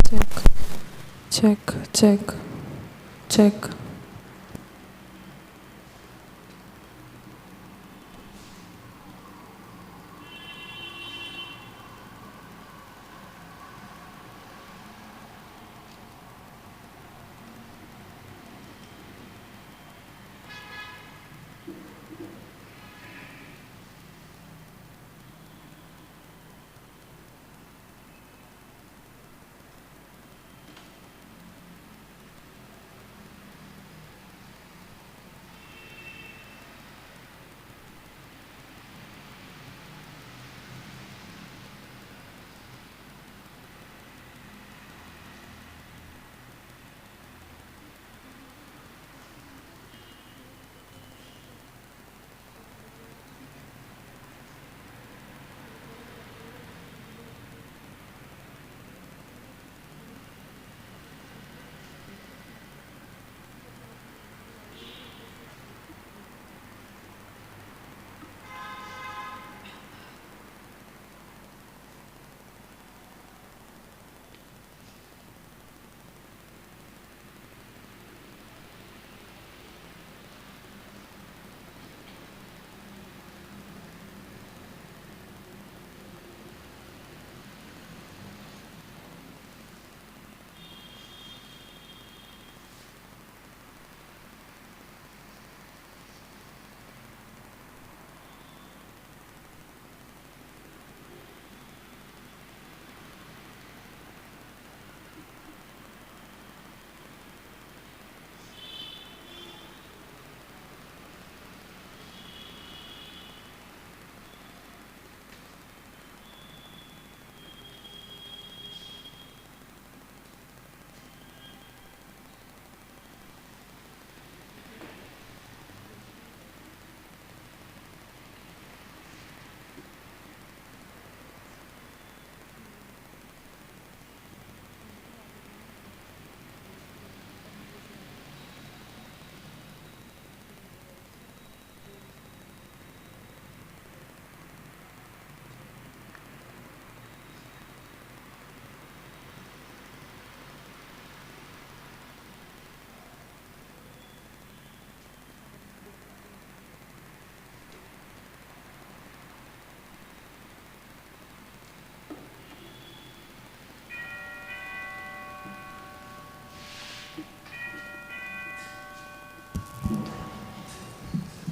Check, check, check, check.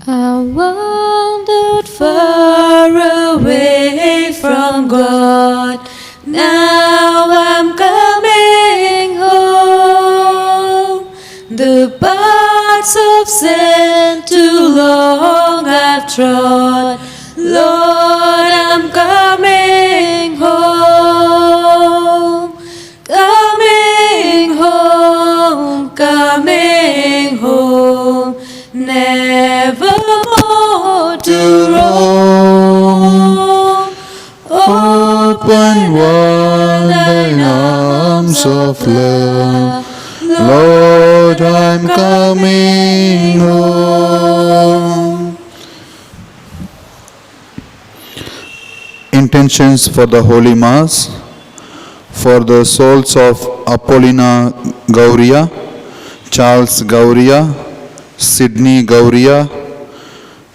I wandered far away from God. Now I'm coming home. The paths of sin too long I've trod. Lord, I'm coming home. Coming home, coming home. Never more to roam. Open wide thine arms of love. Lord, I'm coming home. Intentions for the Holy Mass. For the souls of Apollina Gauria, Charles Gauria, Sydney Gauria,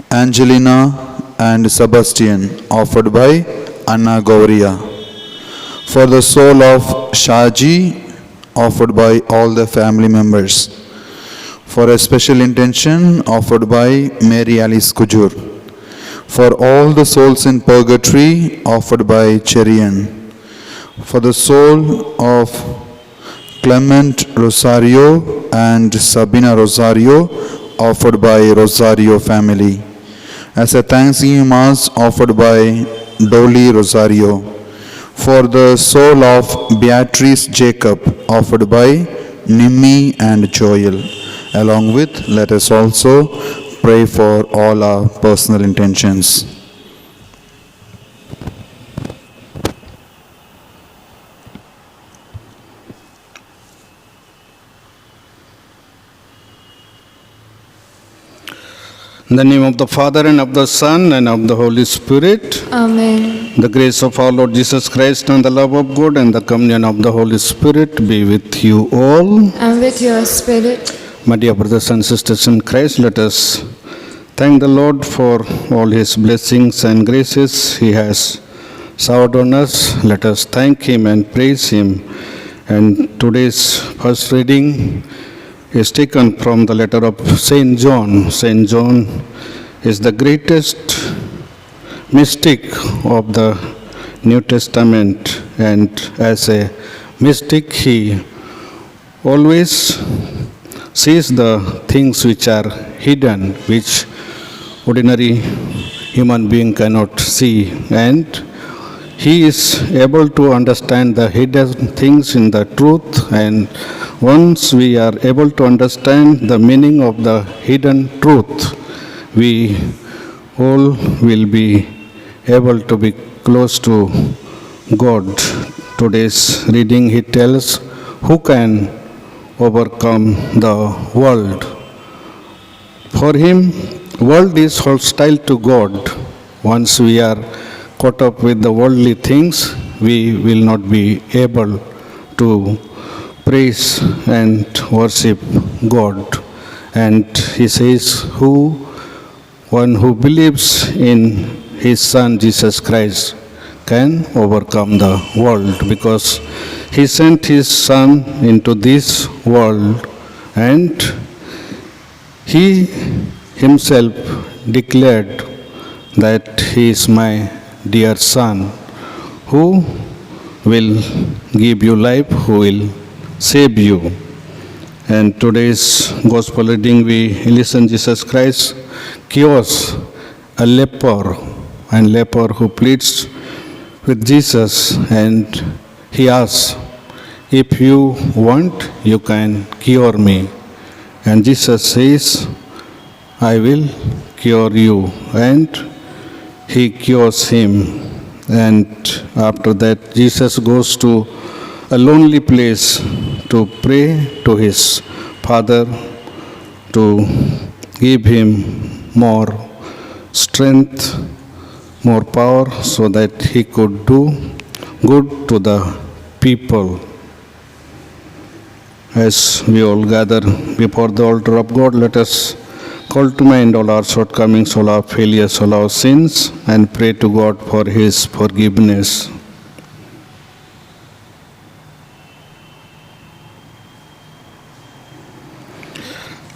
Angelina and Sebastian, offered by Anna Gauria. For the soul of Shaji, offered by all the family members. For a special intention, offered by Mary Alice Kujur. For all the souls in purgatory, offered by Cherian. For the soul of Clement Rosario and Sabina Rosario, offered by Rosario family. As a Thanksgiving Mass offered by Dolly Rosario. For the soul of Beatrice Jacob, offered by Nimmi and Joel. Along with, let us also pray for all our personal intentions. In the name of the Father, and of the Son, and of the Holy Spirit, Amen. the grace of our Lord Jesus Christ, and the love of God, and the communion of the Holy Spirit be with you all. And with your spirit. My dear brothers and sisters in Christ, let us thank the Lord for all His blessings and graces He has showered on us. Let us thank Him and praise Him. And today's first reading is taken from the letter of Saint John. Saint John is the greatest mystic of the New Testament, and as a mystic he always sees the things which are hidden, which ordinary human being cannot see, and he is able to understand the hidden things in the truth. And once we are able to understand the meaning of the hidden truth, we all will be able to be close to God. Today's reading, he tells, who can overcome the world? For him, world is hostile to God. Once we are caught up with the worldly things, we will not be able to praise and worship God. And he says, one who believes in his Son Jesus Christ can overcome the world, because he sent his Son into this world, and he himself declared that he is my dear Son, who will give you life, who will save you. And today's gospel reading, we listen Jesus Christ cures a leper, and leper who pleads with Jesus, and he asks, if you want, you can cure me. And Jesus says, I will cure you. And he cures him. And after that, Jesus goes to a lonely place to pray to his Father to give him more strength, more power, so that he could do good to the people. As we all gather before the altar of God, let us call to mind all our shortcomings, all our failures, all our sins, and pray to God for his forgiveness.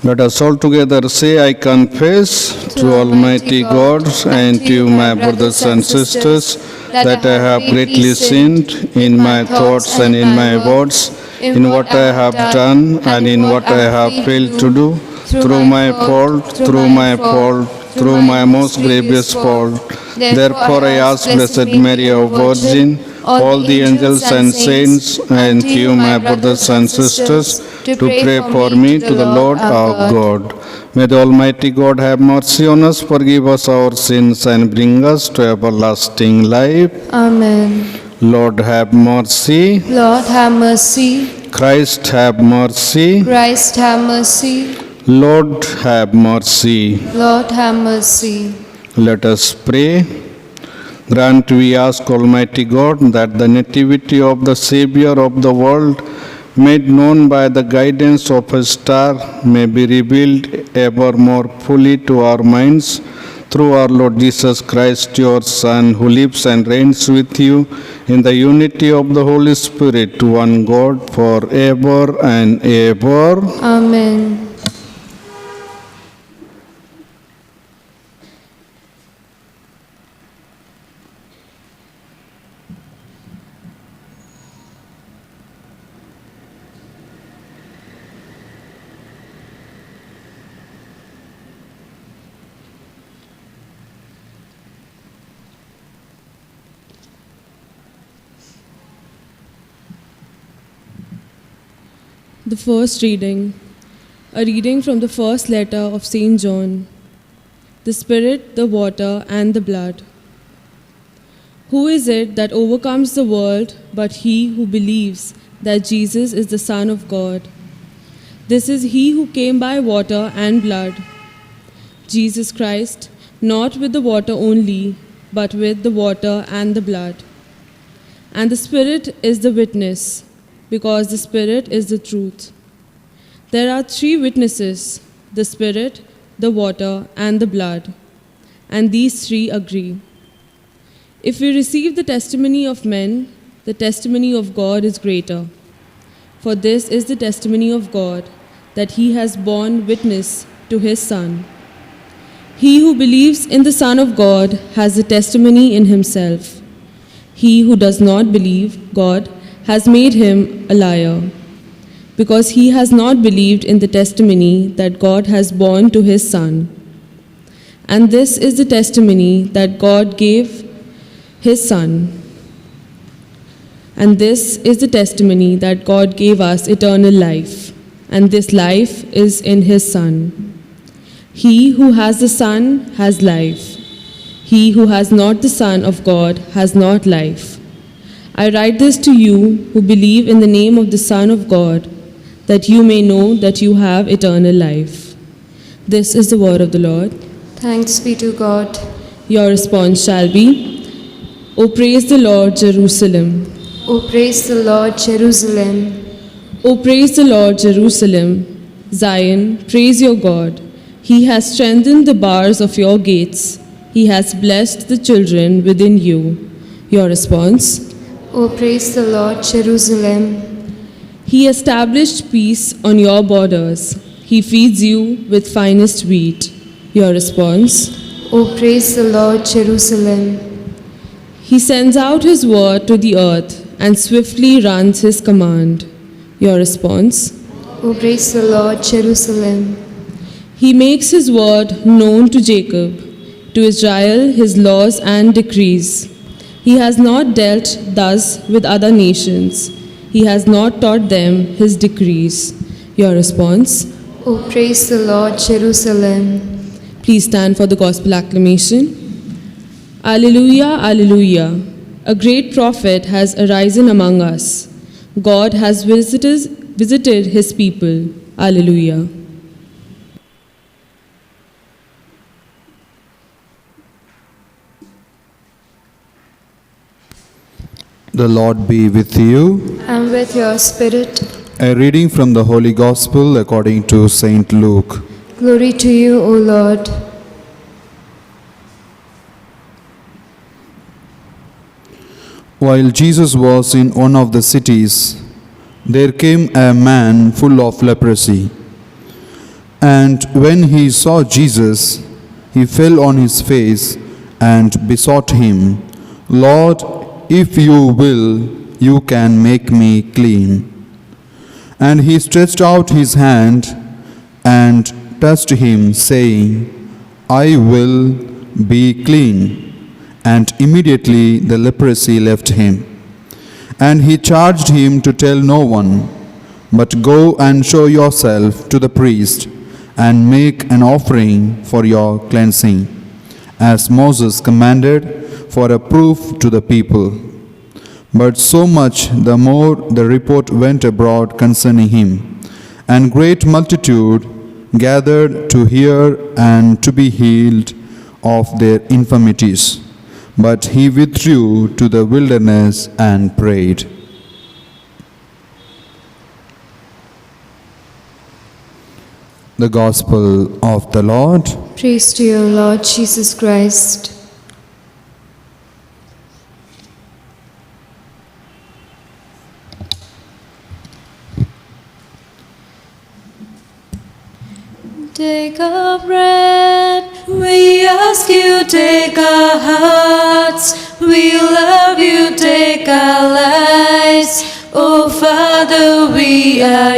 Let us all together say, I confess to Almighty God and to you, my brothers and sisters, that I have greatly sinned in my thoughts and in my words, in what I have done and in what I have failed to do, through my fault, through my most grievous fault. Therefore I ask Blessed Mary, our Virgin, all the angels and saints, and you, my brothers and sisters, to pray for me to the Lord our God. May the Almighty God have mercy on us, forgive us our sins, and bring us to everlasting life. Amen. Lord have mercy. Lord have mercy. Christ have mercy. Christ have mercy. Lord have mercy. Lord have mercy. Let us pray. Grant, we ask, Almighty God, that the nativity of the Savior of the world, made known by the guidance of a star, may be revealed ever more fully to our minds through our Lord Jesus Christ, your Son, who lives and reigns with you in the unity of the Holy Spirit, one God, forever and ever. Amen. The first reading, a reading from the first letter of Saint John. The Spirit, the water, and the blood. Who is it that overcomes the world but he who believes that Jesus is the Son of God? This is he who came by water and blood. Jesus Christ, not with the water only, but with the water and the blood. And the Spirit is the witness, because the Spirit is the truth. There are three witnesses: the Spirit, the water, and the blood. And these three agree. If we receive the testimony of men, the testimony of God is greater. For this is the testimony of God, that he has borne witness to his Son. He who believes in the Son of God has the testimony in himself. He who does not believe God has made him a liar, because he has not believed in the testimony that God has borne to his Son. And this is the testimony that God gave his Son. And this is the testimony that God gave us eternal life, and this life is in his Son. He who has the Son has life. He who has not the Son of God has not life. I write this to you who believe in the name of the Son of God, that you may know that you have eternal life. This is the word of the Lord. Thanks be to God. Your response shall be, O praise the Lord, Jerusalem. O praise the Lord, Jerusalem. O praise the Lord, Jerusalem. Zion, praise your God. He has strengthened the bars of your gates. He has blessed the children within you. Your response, O praise the Lord, Jerusalem. He established peace on your borders. He feeds you with finest wheat. Your response, O praise the Lord, Jerusalem. He sends out his word to the earth and swiftly runs his command. Your response, O praise the Lord, Jerusalem. He makes his word known to Jacob, to Israel his laws and decrees. He has not dealt thus with other nations. He has not taught them his decrees. Your response, O praise the Lord, Jerusalem. please stand for the gospel acclamation. Alleluia, alleluia. A great prophet has arisen among us. God has visited his people. Alleluia. The Lord be with you. And with your spirit, A reading from the Holy Gospel according to Saint Luke. glory to you, O Lord. While Jesus was in one of the cities, there came a man full of leprosy. And when he saw Jesus, he fell on his face and besought him, Lord, if you will, you can make me clean. And he stretched out his hand and touched him, saying, I will be clean. And immediately the leprosy left him. And he charged him to tell no one, but go and show yourself to the priest, and make an offering for your cleansing, as Moses commanded, for a proof to the people. But so much the more the report went abroad concerning him, and great multitude gathered to hear and to be healed of their infirmities. But he withdrew to the wilderness and prayed. The Gospel of the Lord. Praise to you, Lord Jesus Christ. Take our bread, we ask you, take our hearts, we love you, take our lives. Oh Father, we are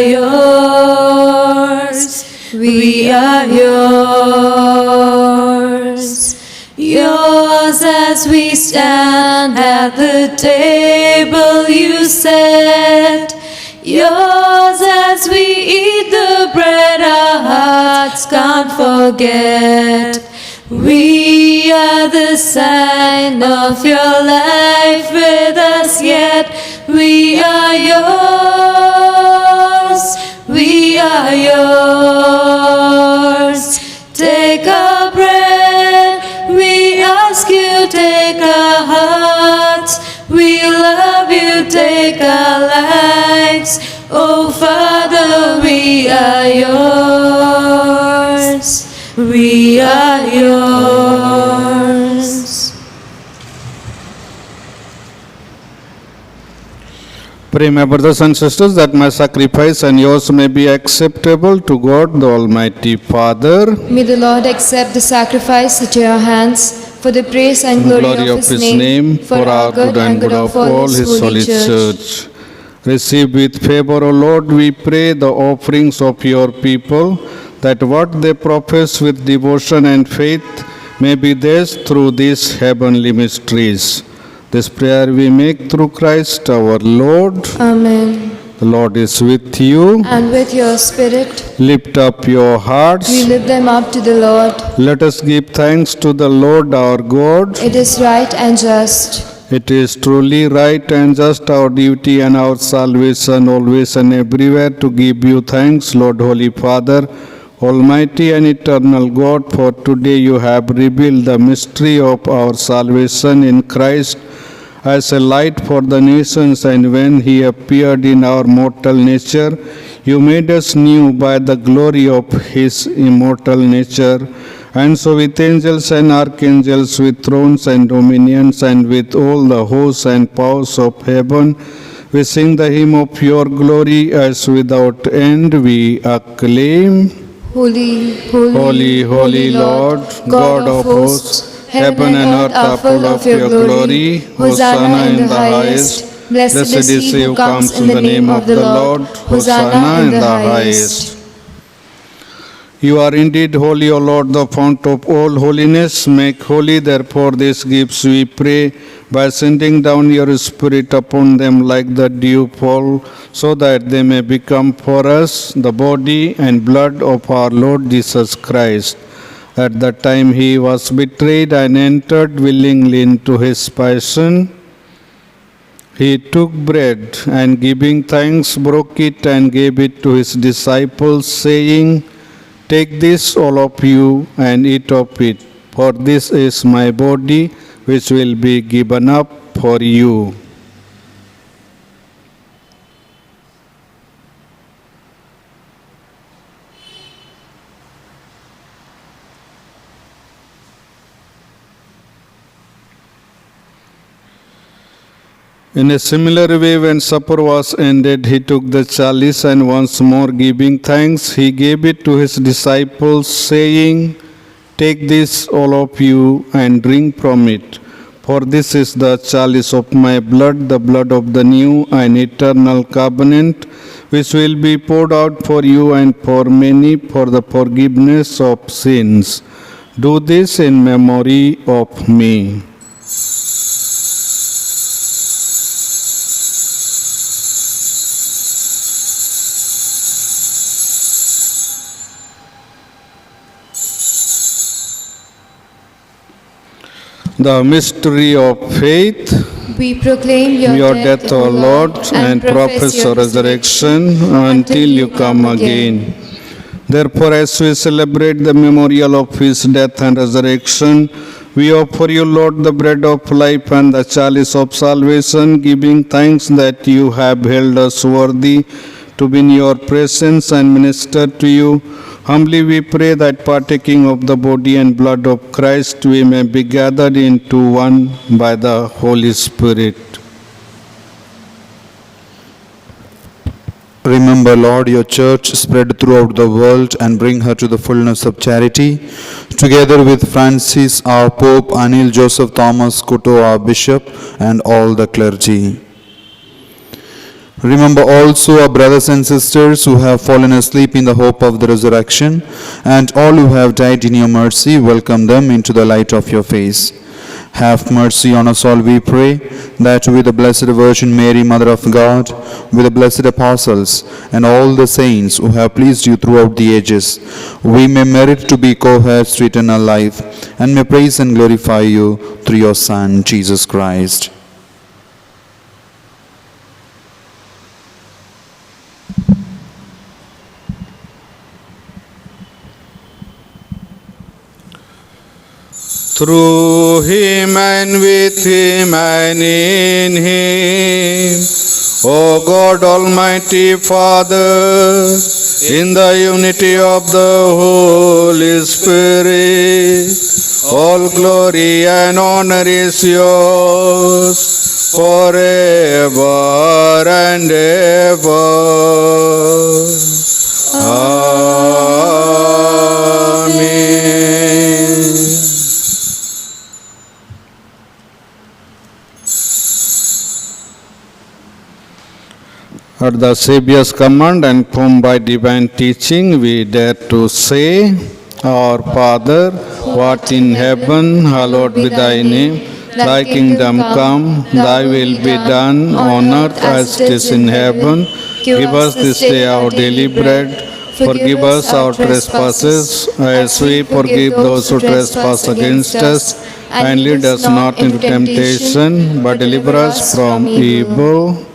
yours, we are yours. Yours as we stand at the table you set. Yours as we eat the bread our hearts can't forget. We are the sign of your life with us yet. We are yours. We are yours. Take our take our lives. Oh Father, we are yours. We are yours. Pray, my brothers and sisters, that my sacrifice and yours may be acceptable to God, the Almighty Father. May the Lord accept the sacrifice at your hands for the praise and glory, of His name, for our good and good of all His holy church. Receive with favor, O Lord, we pray, the offerings of your people, that what they profess with devotion and faith may be theirs through these heavenly mysteries. This prayer we make through Christ our Lord. Amen. The Lord is with you. And with your spirit, Lift up your hearts. we lift them up to the Lord. Let us give thanks to the Lord our God. It is right and just. It is truly right and just, our duty and our salvation, always and everywhere, to give you thanks, Lord, Holy Father, Almighty and eternal God, for today you have revealed the mystery of our salvation in Christ as a light for the nations, and when he appeared in our mortal nature, you made us new by the glory of his immortal nature. And so with angels and archangels, with thrones and dominions, and with all the hosts and powers of heaven, we sing the hymn of your glory, as without end we acclaim. Holy, Holy, holy Lord, God of hosts, heaven and earth are full of your glory. Hosanna in the highest. Blessed is he who comes in the name of the Lord. Hosanna in the highest. You are indeed holy, O Lord, the fount of all holiness. Make holy, therefore, these gifts, we pray, by sending down your Spirit upon them like the dew fall, so that they may become for us the body and blood of our Lord Jesus Christ. At the time he was betrayed and entered willingly into his passion, he took bread and, giving thanks, broke it and gave it to his disciples, saying, "Take this, all of you, and eat of it, for this is my body, which will be given up for you." In a similar way, when supper was ended, he took the chalice, and once more giving thanks, he gave it to his disciples, saying, "Take this, all of you, and drink from it. For this is the chalice of my blood, the blood of the new and eternal covenant, which will be poured out for you and for many for the forgiveness of sins. Do this in memory of me." The mystery of faith. We proclaim Your death, O Lord, and profess your resurrection until you come again. Therefore, as we celebrate the memorial of his death and resurrection, we offer you, Lord, the bread of life and the chalice of salvation, giving thanks that you have held us worthy to be in your presence and minister to you. Humbly we pray that, partaking of the body and blood of Christ, we may be gathered into one by the Holy Spirit. Remember, Lord, your church spread throughout the world and bring her to the fullness of charity. Together with Francis, our Pope, Anil Joseph Thomas Kuto, our Bishop, and all the clergy. Remember also our brothers and sisters who have fallen asleep in the hope of the resurrection, and all who have died in your mercy. Welcome them into the light of your face. Have mercy on us all, we pray, that with the Blessed Virgin Mary, Mother of God, with the blessed apostles, and all the saints who have pleased you throughout the ages, we may merit to be co-heirs to eternal life, and may praise and glorify you through your Son, Jesus Christ. through him and with him and in him. O God, Almighty Father, in the unity of the Holy Spirit, all glory and honor is yours forever and ever. Amen. At the Saviour's command and formed by divine teaching, we dare to say, Our Father, who art in heaven, hallowed be thy name. Thy kingdom come, thy will be done on earth as it is in heaven. Give us this day our daily bread. Forgive us our trespasses, as we forgive those who trespass against us. And lead us not into temptation, but deliver us from evil.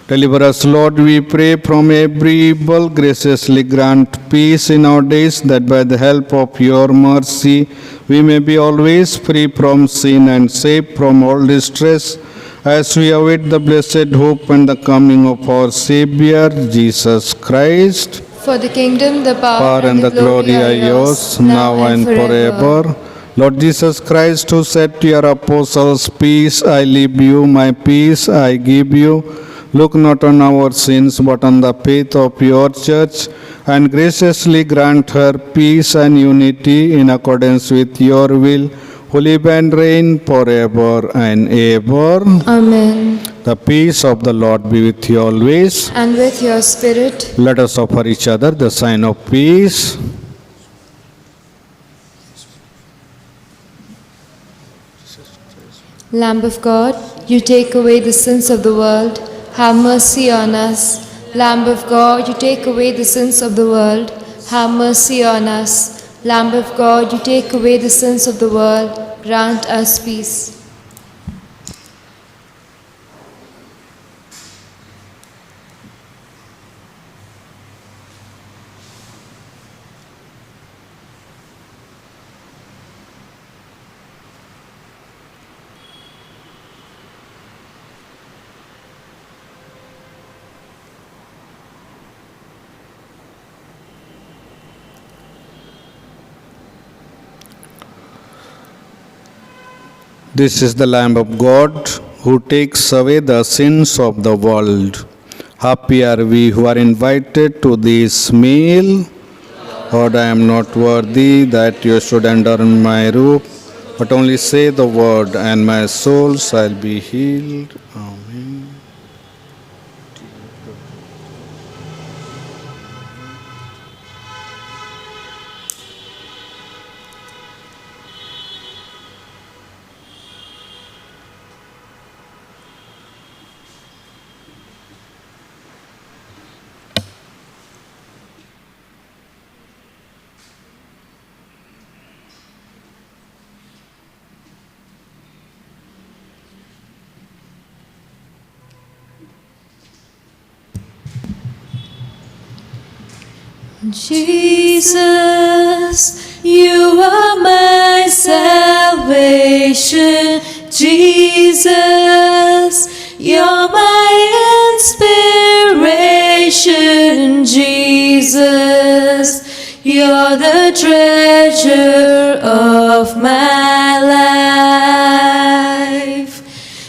Deliver us, Lord, we pray, from every evil. Graciously grant peace in our days, that by the help of your mercy we may be always free from sin and safe from all distress, as we await the blessed hope and the coming of our Savior, Jesus Christ. For the kingdom, the Power and the glory are yours, now and forever. Lord Jesus Christ, who said to your apostles, Peace I leave you, my peace I give you, look not on our sins, but on the faith of your church, and graciously grant her peace and unity in accordance with your will, who live and reign forever and ever. Amen. The peace of the Lord be with you always. And with your spirit. Let us offer each other the sign of peace. Lamb of God, you take away the sins of the world. Have mercy on us. Lamb of God, you take away the sins of the world. Have mercy on us. Lamb of God, you take away the sins of the world. Grant us peace. This is the Lamb of God who takes away the sins of the world. Happy are we who are invited to this meal. Lord, I am not worthy that you should enter my roof, but only say the word, and my soul shall be healed. Amen. Jesus, you are my salvation. Jesus, you're my inspiration. Jesus, you're the treasure of my life.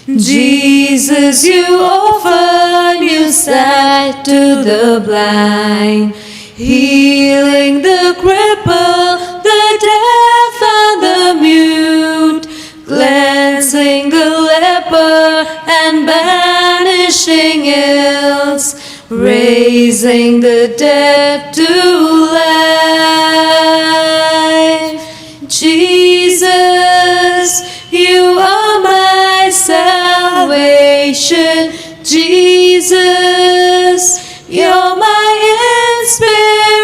Jesus, you offer new sight to the blind, healing the cripple, the deaf and the mute, cleansing the leper and banishing ills, raising the dead to life. Jesus, you are my salvation. Jesus, you're my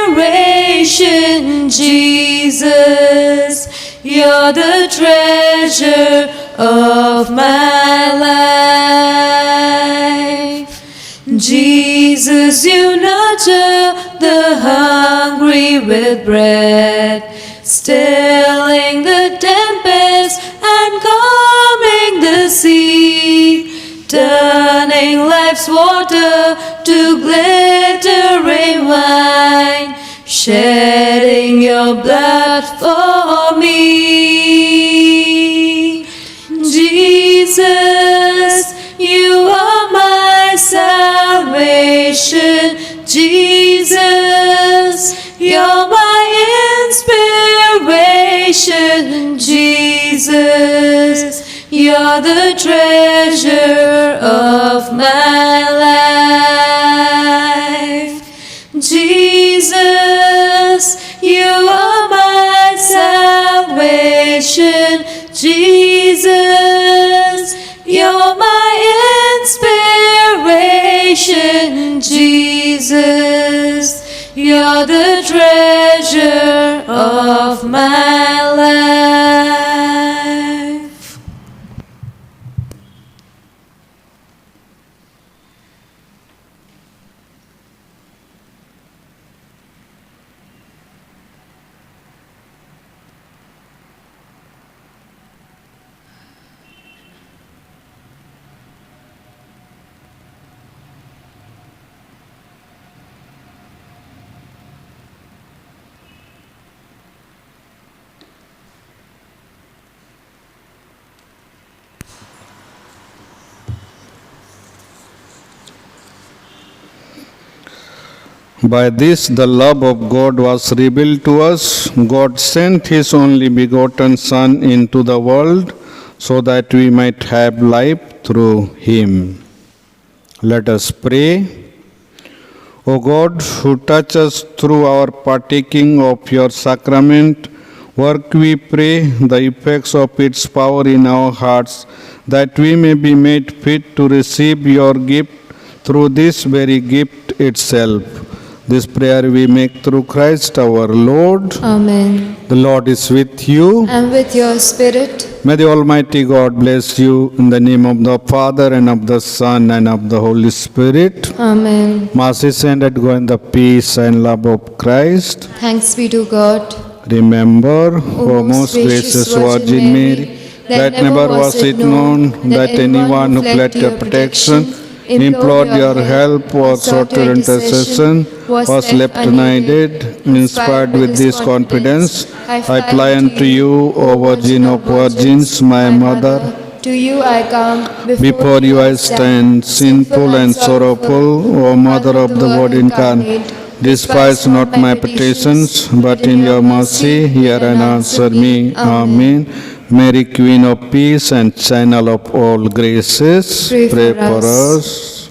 inspiration. Jesus, you're the treasure of my life. Jesus, you nurture the hungry with bread, stilling the tempest and calming the sea, turning life's water to glittering wine, shedding your blood for me. Jesus, you are my salvation. Jesus, you're my inspiration. Jesus, you're the treasure of my life. Jesus, you are my salvation. Jesus, you're my inspiration. Jesus, you're the treasure of my life. By this the love of God was revealed to us. God sent His only begotten Son into the world so that we might have life through Him. Let us pray. O God, who touch us through our partaking of your sacrament, work, we pray, the effects of its power in our hearts, that we may be made fit to receive your gift through this very gift itself. This prayer we make through Christ our Lord. Amen. The Lord is with you. And with your spirit. May the Almighty God bless you in the name of the Father and of the Son and of the Holy Spirit. Amen. Mass is ended. Go in the peace and love of Christ. Thanks be to God. Remember, O most gracious Virgin Mary, that never was it known that anyone who fled your protection, implored your help, or sought your intercession, was left unaided. Inspired with this confidence, I fly unto you, O Virgin of Virgins, my Mother. To you I come, Before you I stand, sinful and sorrowful, O Mother of the Word incarnate. Despise not my petitions, but in your mercy hear and answer me. Amen. Mary, Queen of Peace and Channel of all graces, Pray for us. us.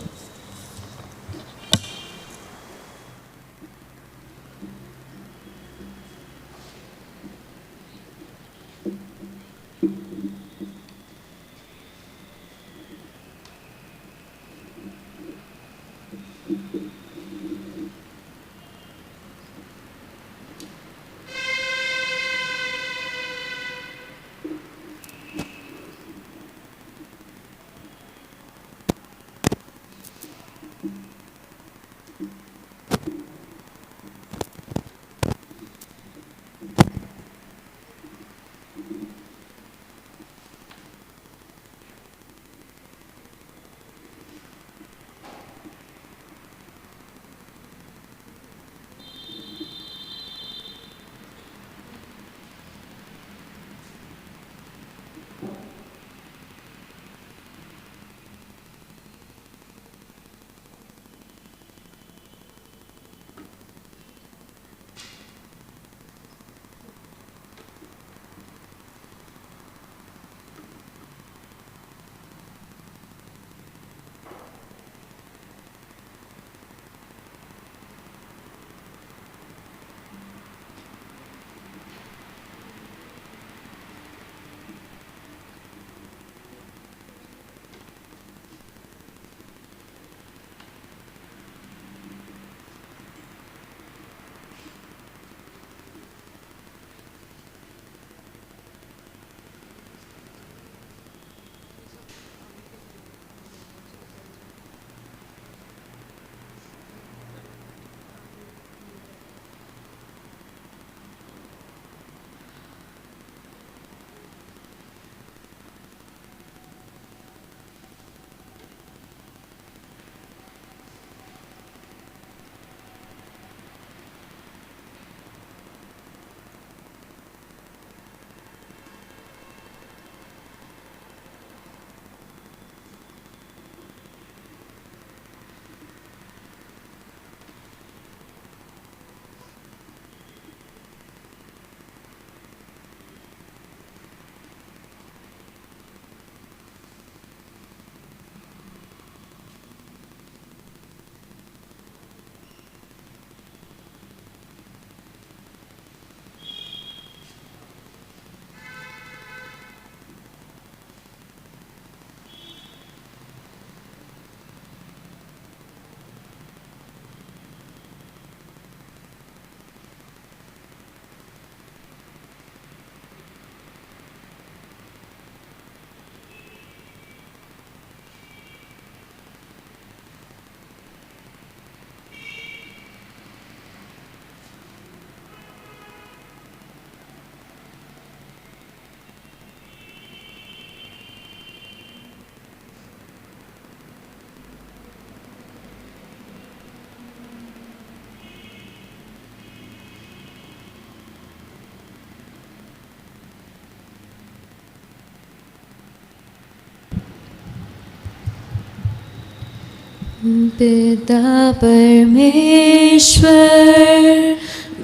पिता परमेश्वर,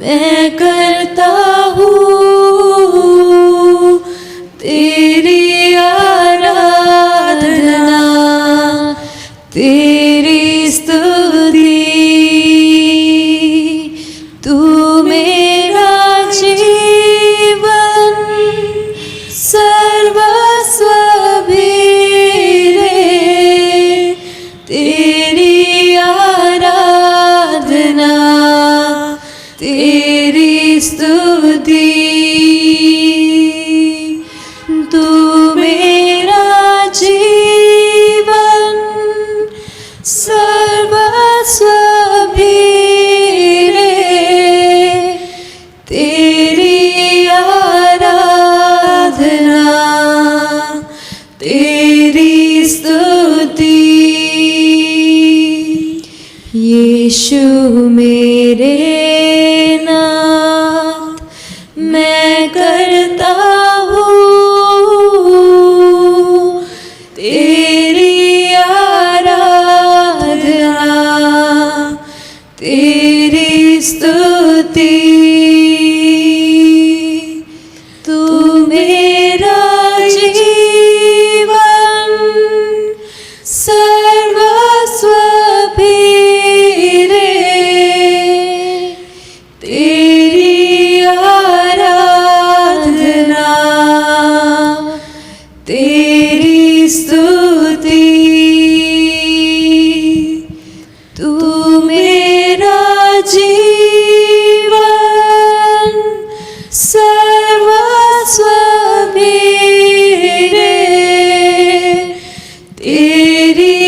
मैं करता हूँ तेरी आराधना, तेरी स्तुति। तू मेरा जीवन सर्वस्व भी रे, तेरी आराधना, तेरी स्तुति। तू मेरा जीवन सर्वस्व भी रे, तेरी आराधना, तेरी स्तुति। यीशु मेरे नाथ, मैं करता हूँ तेरी आराधना, तेरी स्तुति। तू मेरा जीवन सर्वस्व भी रे, तेरी आराधना, तेरी स्तुति। तू मेरा जीवन सर्वस्व भी रे, तेरी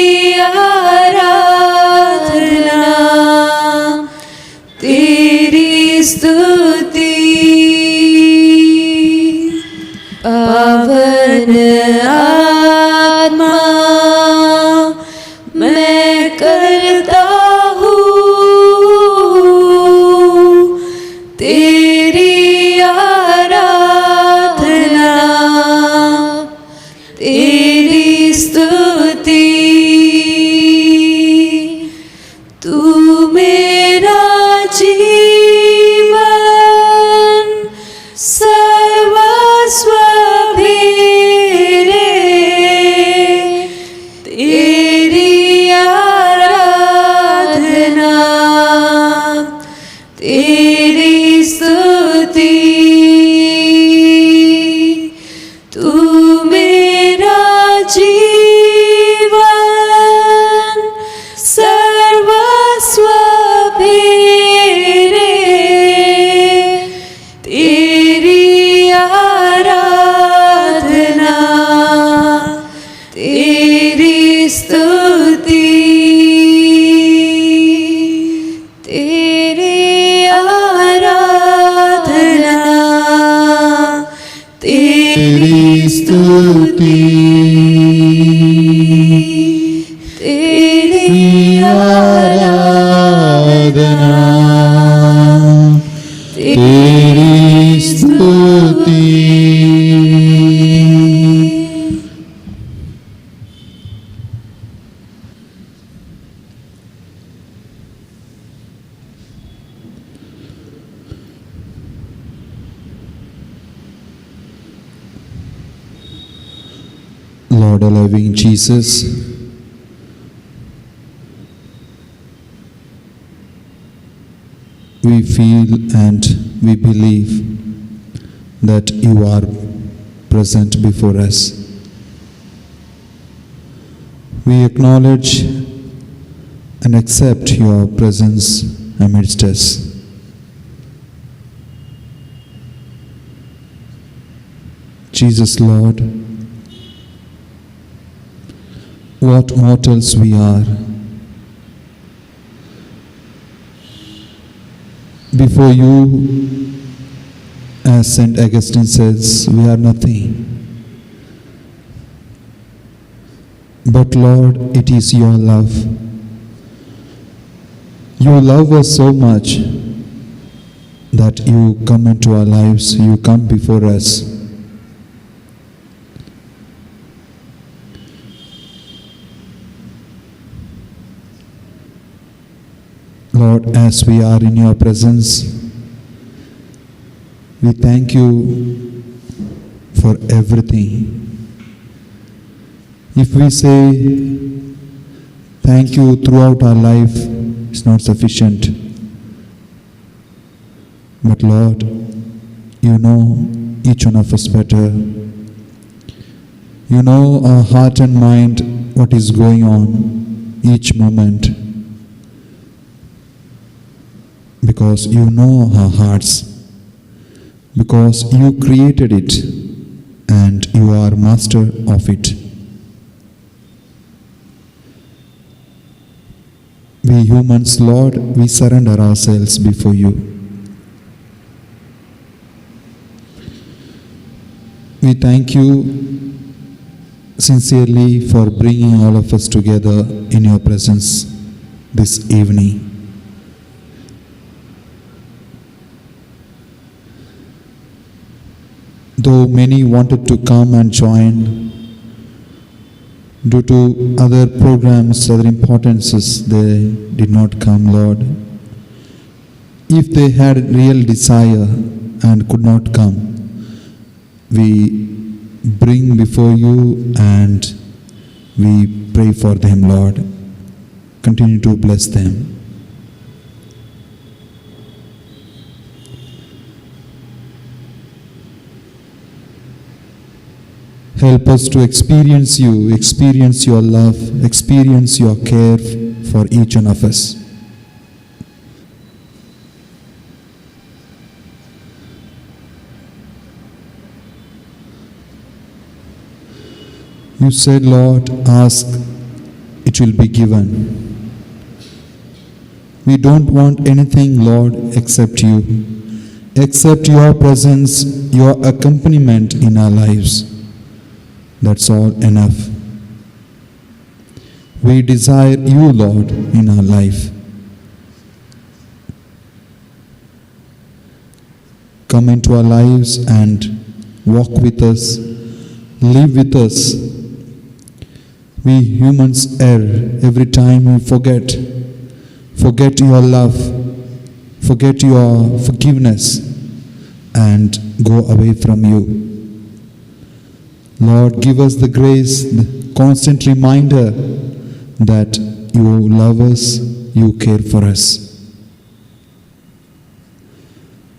आराधना, तेरी स्तुति। पावन आत्मा, मैं करता हूँ तेरी आराधना, तेरी स्तुति। तू मेरा जीवन सर्वस्व भी रे, तेरी आराधना, तेरी स्तुति। तू मेरा जीवन सर्वस्व भी रे, तेरी आराधना, तेरी स्तुति। तेरी आराधना, तेरी स्तुति। तेरी आराधना, तेरी स्तुति। Lord, our loving Jesus, we feel and we believe that you are present before us. We acknowledge and accept your presence amidst us. Jesus, Lord, what mortals we are. Before you, as St. Augustine says, we are nothing. But Lord, it is your love. You love us so much that you come into our lives, you come before us. Lord, as we are in your presence, we thank you for everything. If we say thank you throughout our life, it's not sufficient. But Lord, you know each one of us better. You know our heart and mind, what is going on each moment. Because you know our hearts. Because you created it and you are master of it. We humans, Lord, we surrender ourselves before you. We thank you sincerely for bringing all of us together in your presence this evening. Though many wanted to come and join, due to other programs, other importances, they did not come, Lord. If they had real desire and could not come, we bring before you and we pray for them, Lord. Continue to bless them. Help us to experience you, experience your love, experience your care for each one of us. You said, Lord, ask, it will be given. We don't want anything, Lord, except you. Except your presence, your accompaniment in our lives. That's all enough. We desire you, Lord, in our life. Come into our lives and walk with us, live with us. We humans err every time we forget your love, forget your forgiveness, and go away from you. Lord, give us the grace, the constant reminder that you love us, you care for us.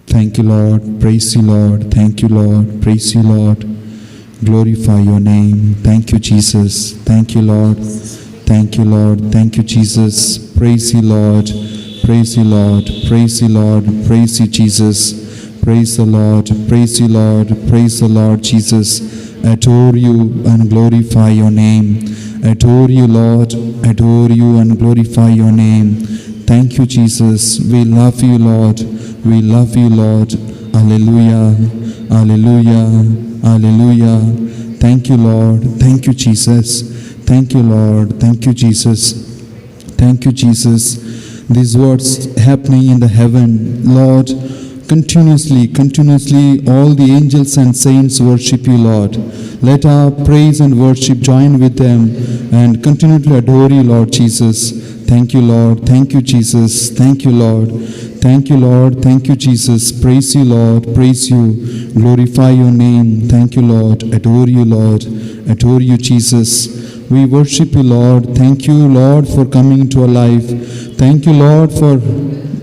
Thank you, Lord. Praise you, Lord. Thank you, Lord. Praise you, Lord. Glorify your name. Thank you, Jesus. Thank you, Lord. Thank you, Lord. Thank you, Jesus. Praise you, Lord. Praise you, Lord. Praise you, Lord. Praise you, Jesus. Praise the Lord. Praise you, Lord. Praise the Lord, Jesus. Adore you and glorify your name. Adore you, Lord. Adore you and glorify your name. Thank you, Jesus. We love you, Lord. We love you, Lord. Alleluia. Alleluia. Alleluia. Thank you, Lord. Thank you, Jesus. Thank you, Lord. Thank you, Jesus. Thank you, Jesus. These words happening in the heaven, Lord, continuously, all the angels and saints worship you, Lord. Let our praise and worship join with them and continue to adore you, Lord Jesus. Thank you, Lord. Thank you, Jesus. Thank you, Lord. Thank you, Lord. Thank you, Jesus. Praise you, Lord. Praise you. Glorify your name. Thank you, Lord. Adore you, Lord. Adore you, Jesus. We worship you, Lord. Thank you, Lord, for coming into our life. Thank you, Lord, for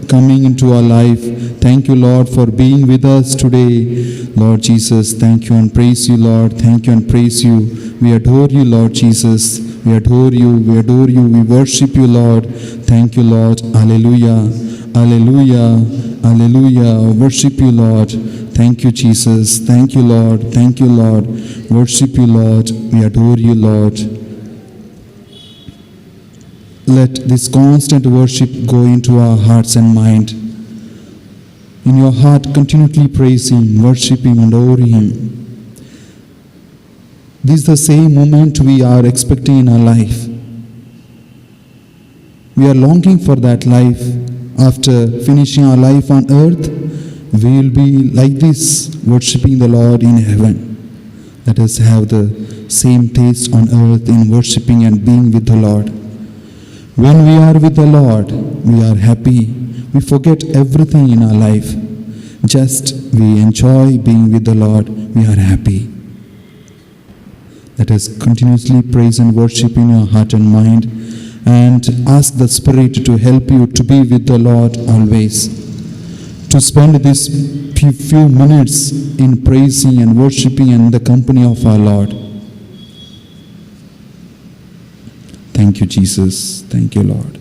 coming into our life. Thank you, Lord, for being with us today. Lord Jesus, thank you and praise you, Lord. Thank you and praise you. We adore you, Lord Jesus. We adore you. We adore you. We worship you, Lord. Thank you, Lord. Alleluia. Alleluia. Alleluia. Worship you, Lord. Thank you, Jesus. Thank you, Lord. Thank you, Lord. Worship you, Lord. We adore you, Lord. Let this constant worship go into our hearts and mind. In your heart, continually praise Him, worship Him, and adore Him. This is the same moment we are expecting in our life. We are longing for that life. After finishing our life on earth, we will be like this, worshiping the Lord in heaven. Let us have the same taste on earth in worshiping and being with the Lord. When we are with the Lord, we are happy. We forget everything in our life. Just we enjoy being with the Lord. We are happy. Let us continuously praise and worship in your heart and mind, and ask the Spirit to help you to be with the Lord always. To spend these few minutes in praising and worshiping in the company of our Lord. Thank you, Jesus. Thank you, Lord.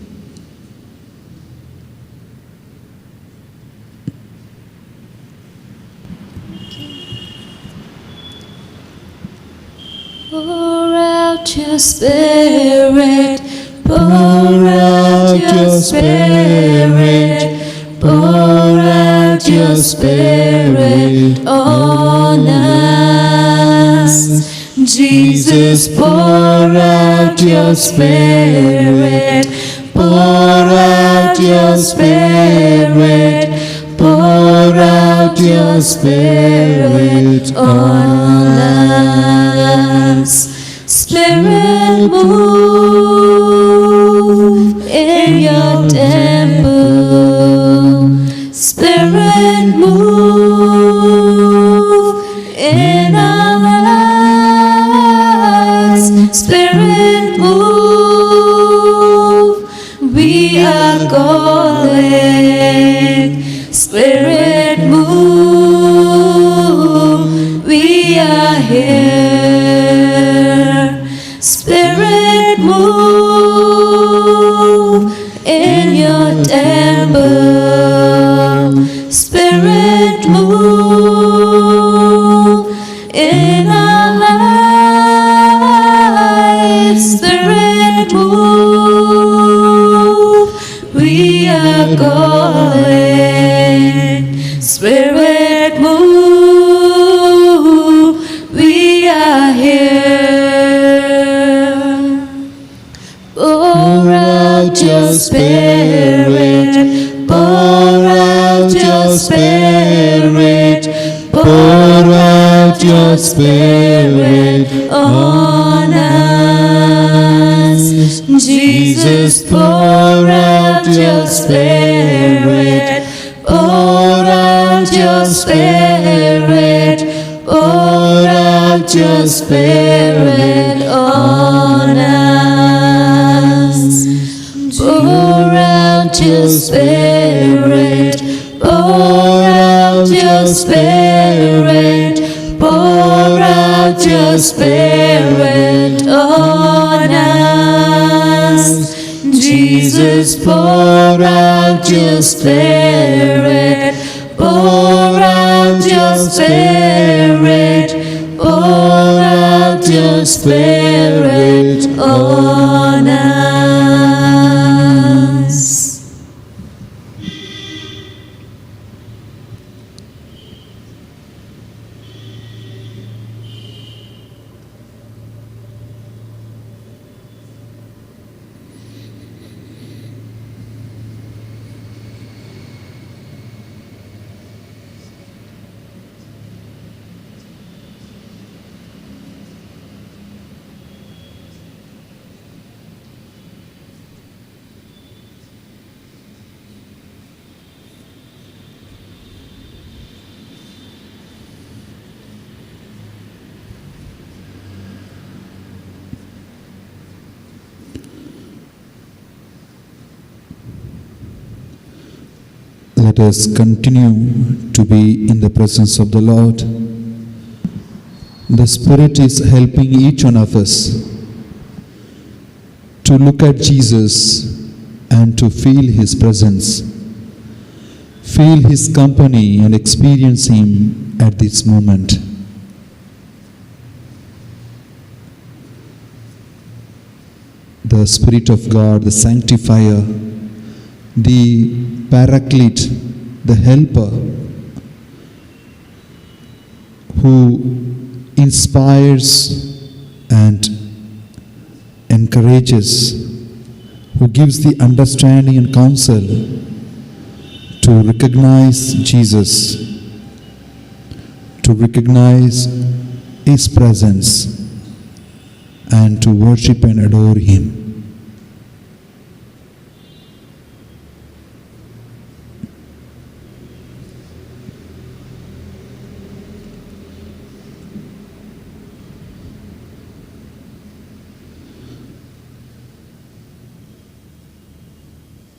Pour out your Spirit, pour out your Spirit, pour out your Spirit on us. Jesus, pour out your Spirit, pour out your Spirit, pour out your Spirit on us. Spirit, move in your temple. Spirit, move in our lives. Spirit, move. We are calling. Spirit, move. We are here. Spirit, move in your temple. Spirit, move in our lives. Spirit, move. We are calling. Spirit, move. We are here. Pour out your Spirit, pour out your Spirit, pour out your Spirit on us. Jesus, pour out your Spirit, pour out your Spirit, pour out your Spirit on us. Pour out your Spirit, pour out your Spirit, pour out your Spirit on us. Jesus, pour out your Spirit, pour out your Spirit, pour out your Spirit on us. Let us continue to be in the presence of the Lord. The Spirit is helping each one of us to look at Jesus and to feel His presence, feel His company and experience Him at this moment. The Spirit of God, the Sanctifier, the Paraclete, the Helper, who inspires and encourages, who gives the understanding and counsel to recognize Jesus, to recognize His presence, and to worship and adore Him.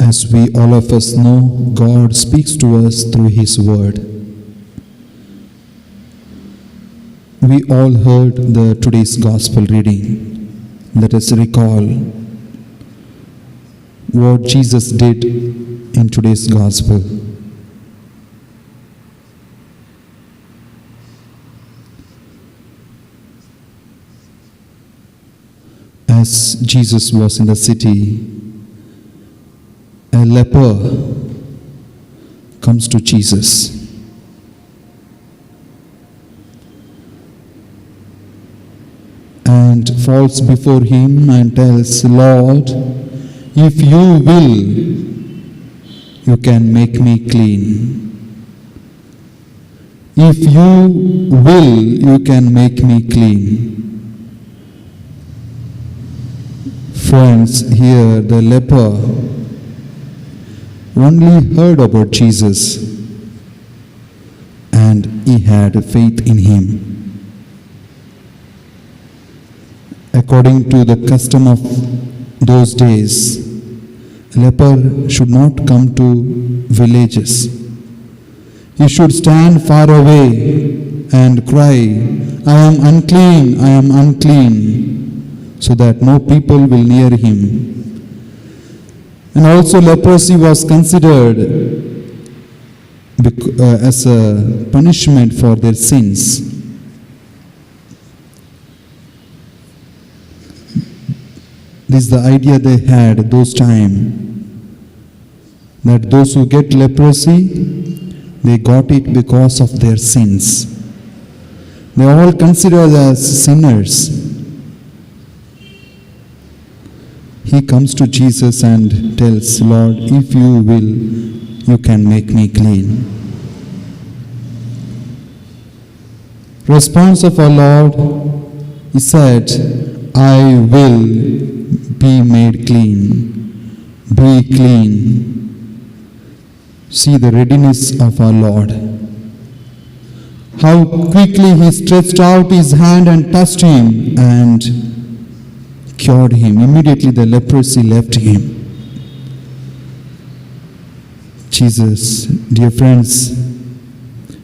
As we all of us know, God speaks to us through His Word. We all heard the today's Gospel reading. Let us recall what Jesus did in today's Gospel. As Jesus was in the city, a leper comes to Jesus. And falls before him and tells, Lord, if you will, you can make me clean. If you will, you can make me clean. Friends, here the leper only heard about Jesus and he had faith in him. According to the custom of those days, a leper should not come to villages. He should stand far away and cry, I am unclean, I am unclean, so that no people will near him. And also leprosy was considered as a punishment for their sins. This is the idea they had those time, that those who get leprosy, they got it because of their sins. They are all considered as sinners. He comes to Jesus and tells, Lord, if you will, you can make me clean. Response of our Lord, He said, I will be made clean. Be clean. See the readiness of our Lord. How quickly He stretched out His hand and touched him and cured him. Immediately the leprosy left him. Jesus, dear friends,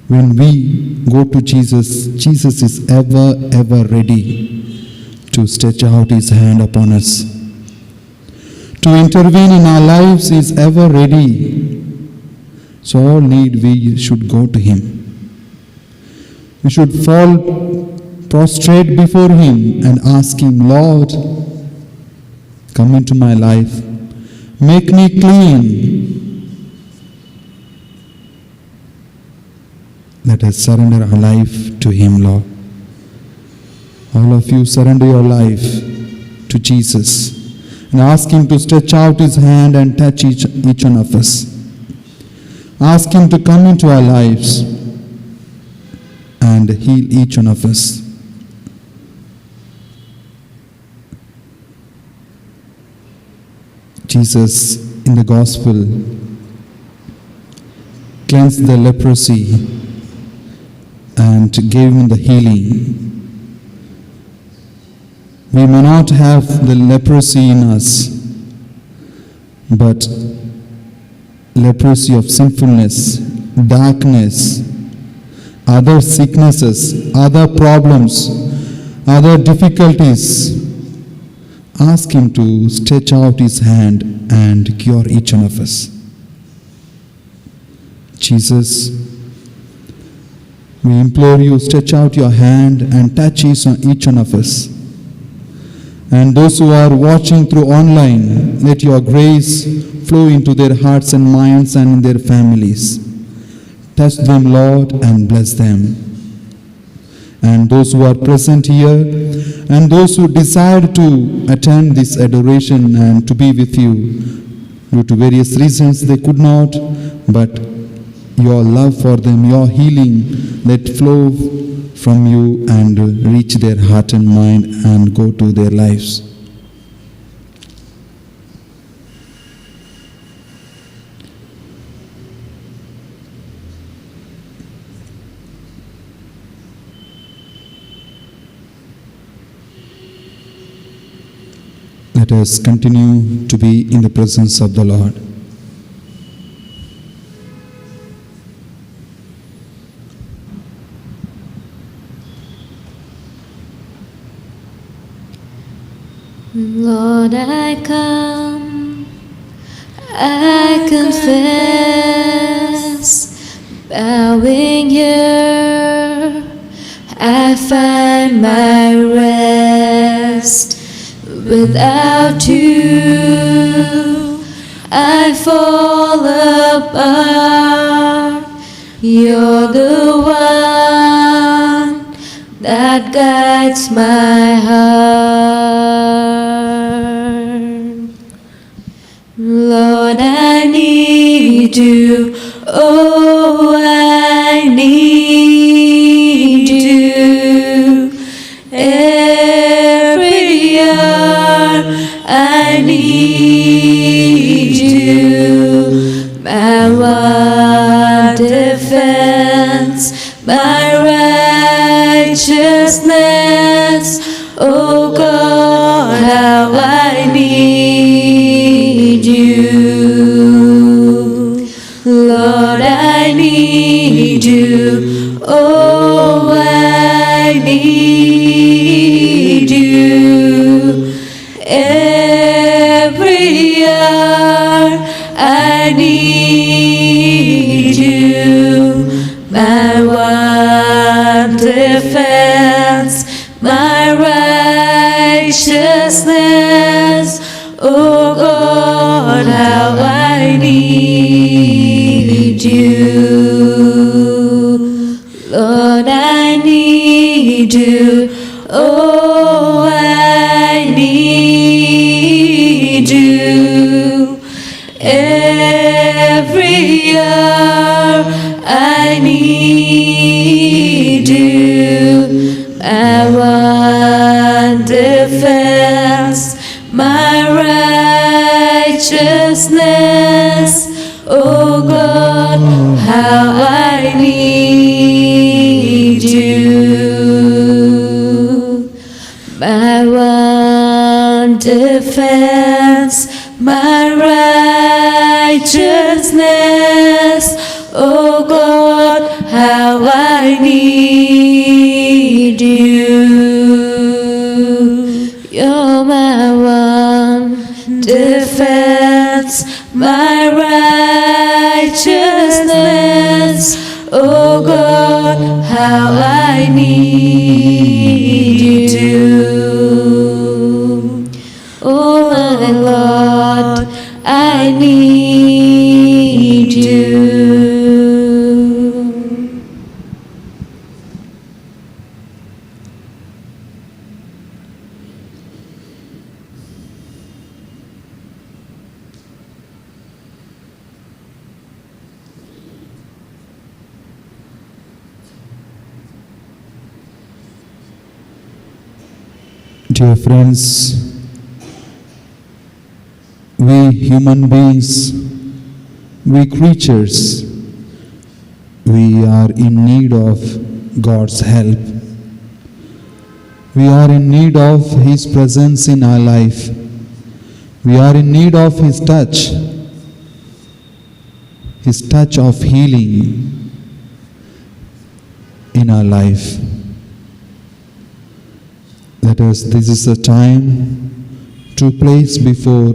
when we go to Jesus, Jesus is ever ready to stretch out His hand upon us. To intervene in our lives, He is ever ready. So all need we should go to Him. We should fall prostrate before Him and ask Him, Lord, come into my life. Make me clean. Let us surrender our life to Him, Lord. All of you surrender your life to Jesus and ask Him to stretch out His hand and touch each one of us. Ask Him to come into our lives and heal each one of us. Jesus in the Gospel cleansed the leprosy and gave him the healing. We may not have the leprosy in us, but leprosy of sinfulness, darkness, other sicknesses, other problems, other difficulties. Ask Him to stretch out His hand and cure each one of us. Jesus, we implore you, stretch out your hand and touch each one of us. And those who are watching through online, let your grace flow into their hearts and minds and in their families. Touch them, Lord, and bless them. And those who are present here, and those who desire to attend this adoration and to be with you, due to various reasons they could not, but your love for them, your healing, let flow from you and reach their heart and mind and go to their lives. Let us continue to be in the presence of the Lord. Lord, I come, I confess, bowing here, I find my rest. Without you, I fall apart. You're the one that guides my heart. Lord, I need you. Oh, I need you. Every hour I need you. My one defense, my righteousness. Oh God, how I need you. Lord, I need you. Oh, I need you. Every hour I need you. My one defense, my righteousness. Oh God, how I need you. Lord, I need you. Oh, I need you. Every hour I need you. My one defense, my righteousness. Oh God, how I need you. My one defense, my righteousness. Oh God, how I need you. You're my one defense, my righteousness. Oh God, how I need you. Oh my Lord, I need you. Dear friends, we human beings, we creatures, we are in need of God's help. We are in need of His presence in our life. We are in need of His touch of healing in our life. This is the time to place before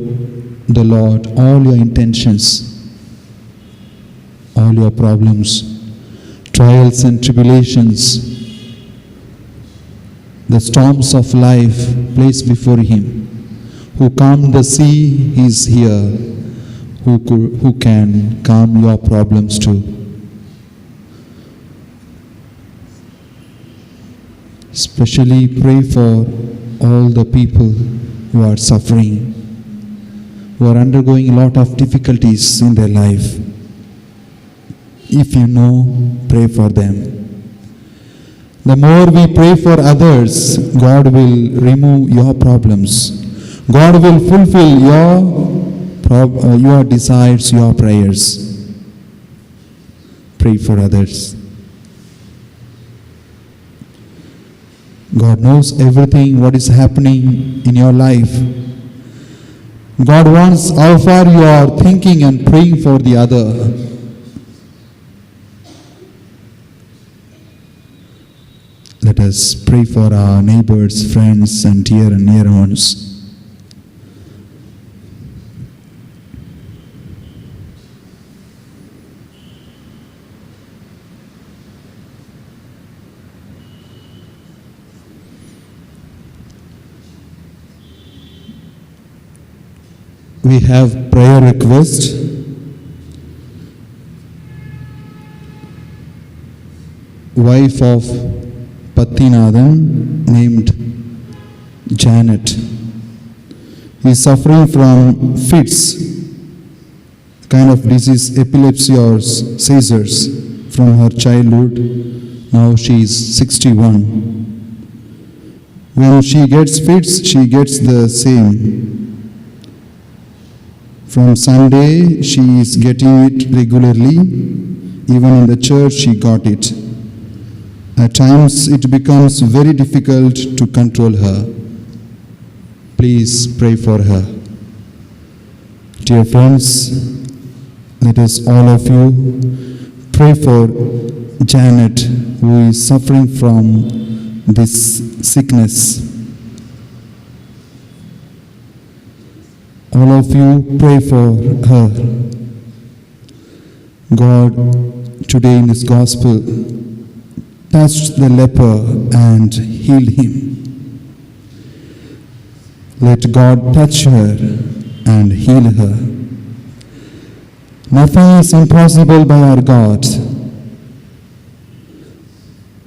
the Lord all your intentions, all your problems, trials and tribulations, the storms of life, place before Him. Who calmed the sea, He is here. Who can calm your problems too. Especially pray for all the people who are suffering, who are undergoing a lot of difficulties in their life. If you know, pray for them. The more we pray for others, God will remove your problems. God will fulfill your desires, your prayers. Pray for others. God knows everything what is happening in your life. God wants how far you are thinking and praying for the other. Let us pray for our neighbors, friends, and dear and near ones. We have prayer request. Wife of Pathinathan named Janet is suffering from fits, kind of disease, epilepsy or seizures from her childhood. Now she is 61. When she gets fits, she gets the same. From Sunday, she is getting it regularly. Even in the church, she got it. At times, it becomes very difficult to control her. Please pray for her. Dear friends, let us all of you pray for Janet, who is suffering from this sickness. All of you pray for her. God, today in this gospel, touched the leper and healed him. Let God touch her and heal her. Nothing is impossible by our God.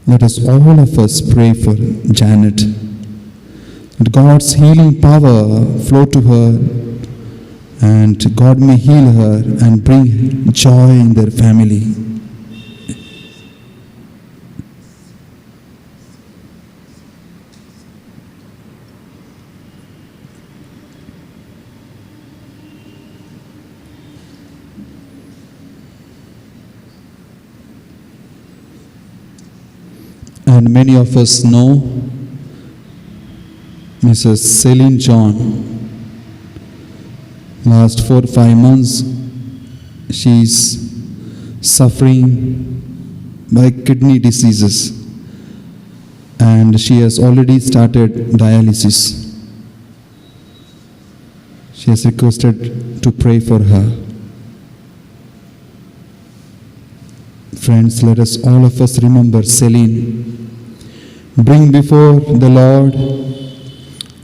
Let us all of us pray for Janet. Let God's healing power flow to her, and God may heal her and bring joy in their family. And many of us know Mrs. Celine John. Last 4 or 5 months, she is suffering by kidney diseases, and she has already started dialysis. She has requested to pray for her. Friends, let us all of us remember Celine. Bring before the Lord,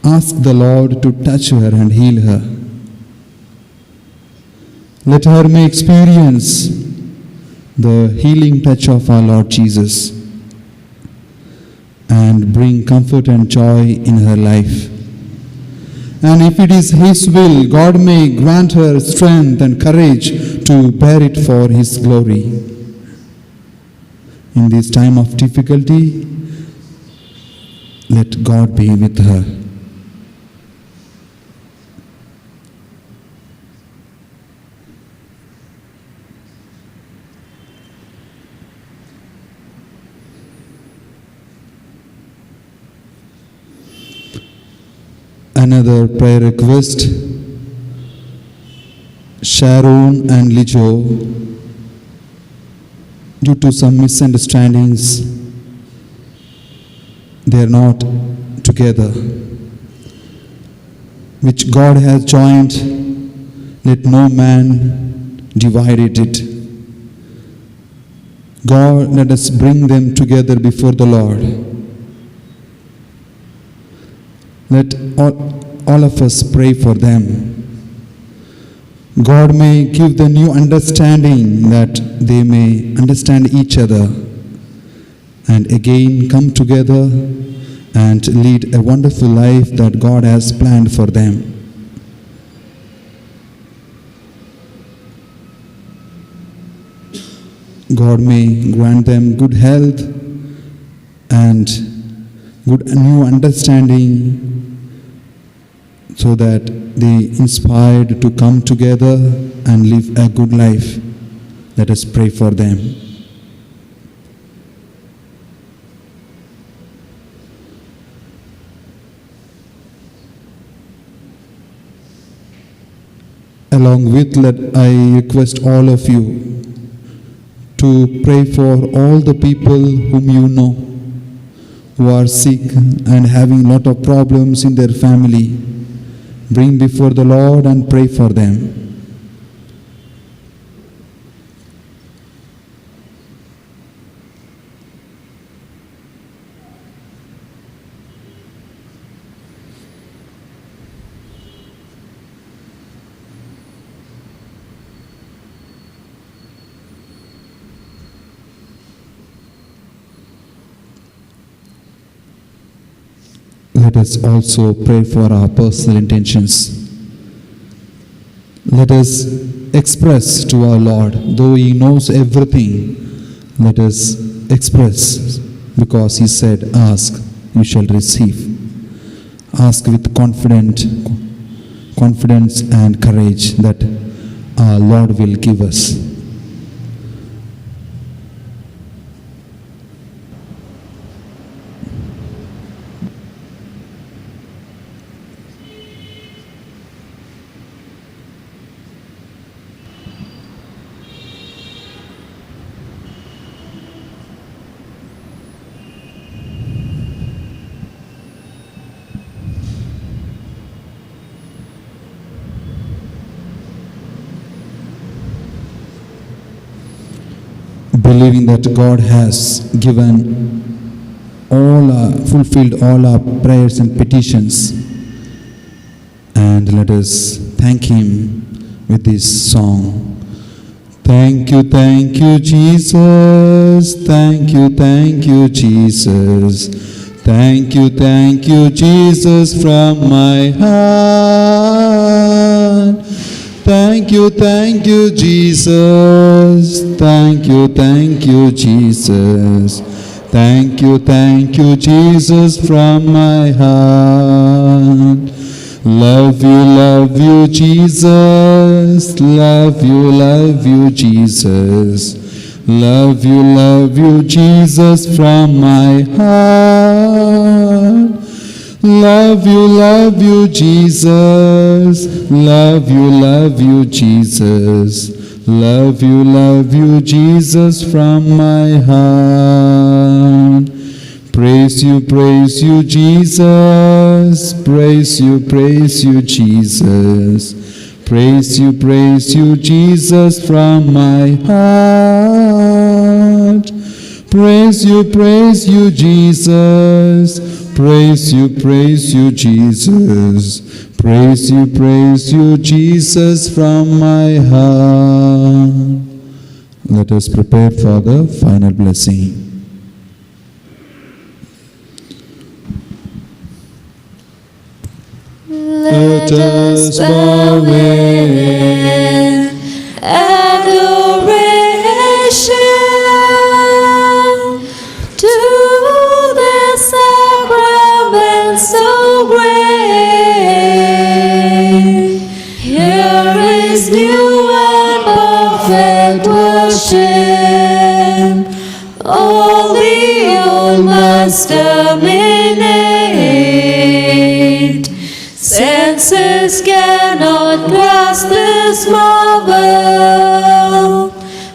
ask the Lord to touch her and heal her. Let her may experience the healing touch of our Lord Jesus and bring comfort and joy in her life. And if it is His will, God may grant her strength and courage to bear it for His glory. In this time of difficulty, let God be with her. Another prayer request, Sharon and Lijo, due to some misunderstandings, they are not together. Which God has joined, let no man divide it. God, let us bring them together before the Lord. Let all of us pray for them. God may give the new understanding that they may understand each other and again come together and lead a wonderful life that God has planned for them. God may grant them good health and good new understanding, so that they inspired to come together and live a good life. Let us pray for them. Along with that, I request all of you to pray for all the people whom you know who are sick and having a lot of problems in their family. Bring before the Lord and pray for them. let us also pray for our personal intentions. Let us express to our Lord, though He knows everything, let us express, because He said, ask, you shall receive. Ask with confidence and courage that our Lord will give us. Believing that God has fulfilled all our prayers and petitions, and let us thank Him with this song. Thank you, Jesus. Thank you, Jesus. Thank you, Jesus, from my heart. Thank you, Jesus. Thank you, Jesus. Thank you, Jesus, from my heart. Love you, Jesus. Love you, Jesus. Love you, Jesus, from my heart. Love you, Jesus. Love you, Jesus. Love you, Jesus, from my heart. Praise you, Jesus. Praise you, Jesus. Praise you, Jesus, from my heart. Praise you, Jesus. Praise you, Jesus. Praise you, Jesus, from my heart. Let us prepare for the final blessing. Let us bow in adoration to the sacrament so great. Here is new and perfect worship. All the old must terminate. Senses cannot grasp this marvel.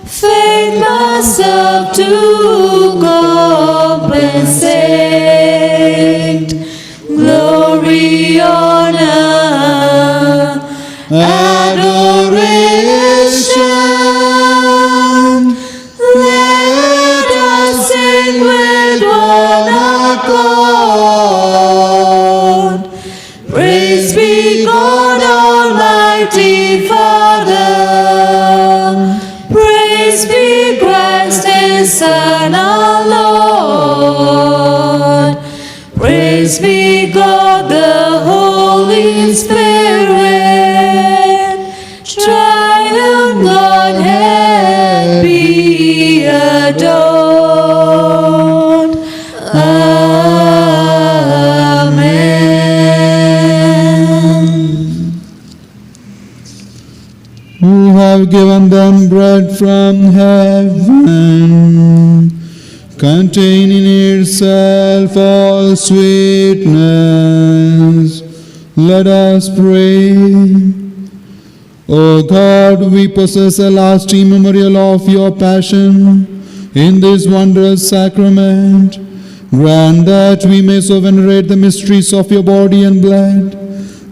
Faith must serve to compensate. Glory, honor, adoration. Let us sing with one accord. Praise be God Almighty Father. Praise be Christ His Son our Lord. Praise be God the Holy Spirit. Triune Godhead be adored. Who have given them bread from heaven, containing in itself all sweetness. Let us pray. O God, we possess a lasting memorial of your passion in this wondrous sacrament. Grant that we may so venerate the mysteries of your body and blood,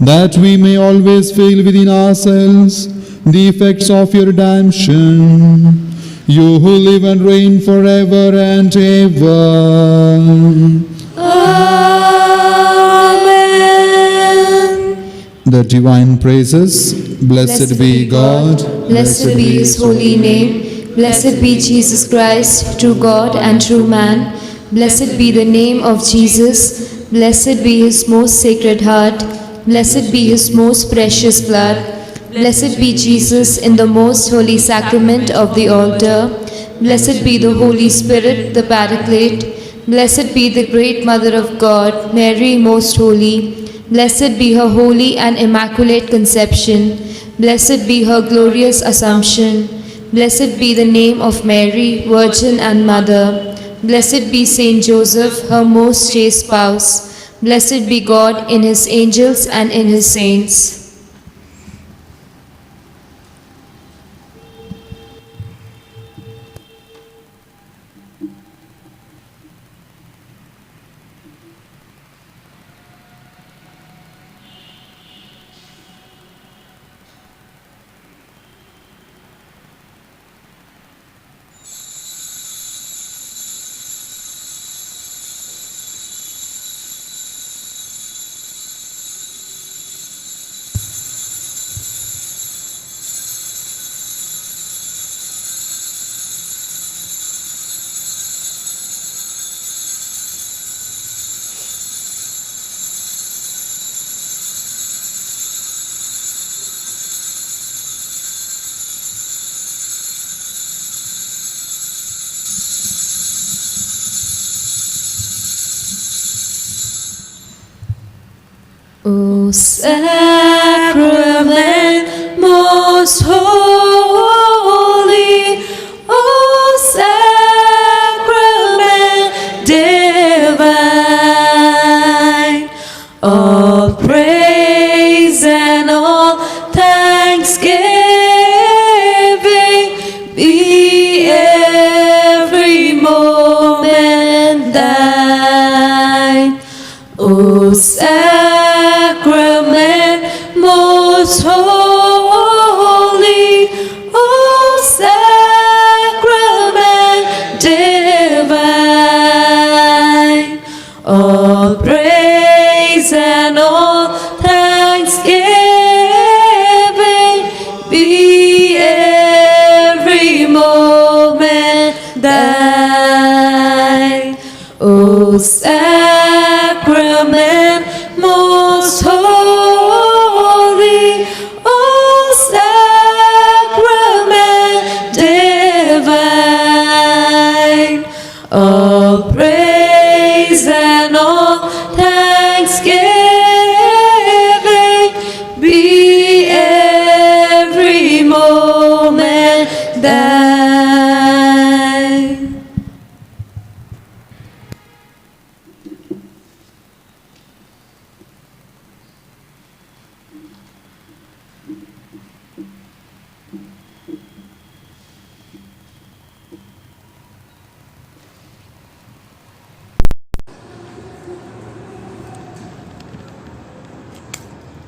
that we may always feel within ourselves the effects of your redemption. You who live and reign forever and ever. Amen. The divine praises. Blessed be God. Blessed be His holy name. Blessed be Jesus Christ, true God and true man. Blessed be the name of Jesus. Blessed be his most sacred heart. Blessed be his most precious blood. Blessed be Jesus in the most holy sacrament of the altar. Blessed be the Holy Spirit, the Paraclete. Blessed be the great Mother of God, Mary most holy. Blessed be her holy and immaculate conception. Blessed be her glorious assumption. Blessed be the name of Mary, Virgin and Mother. Blessed be Saint Joseph, her most chaste spouse. Blessed be God in his angels and in his saints. O sacrament most holy,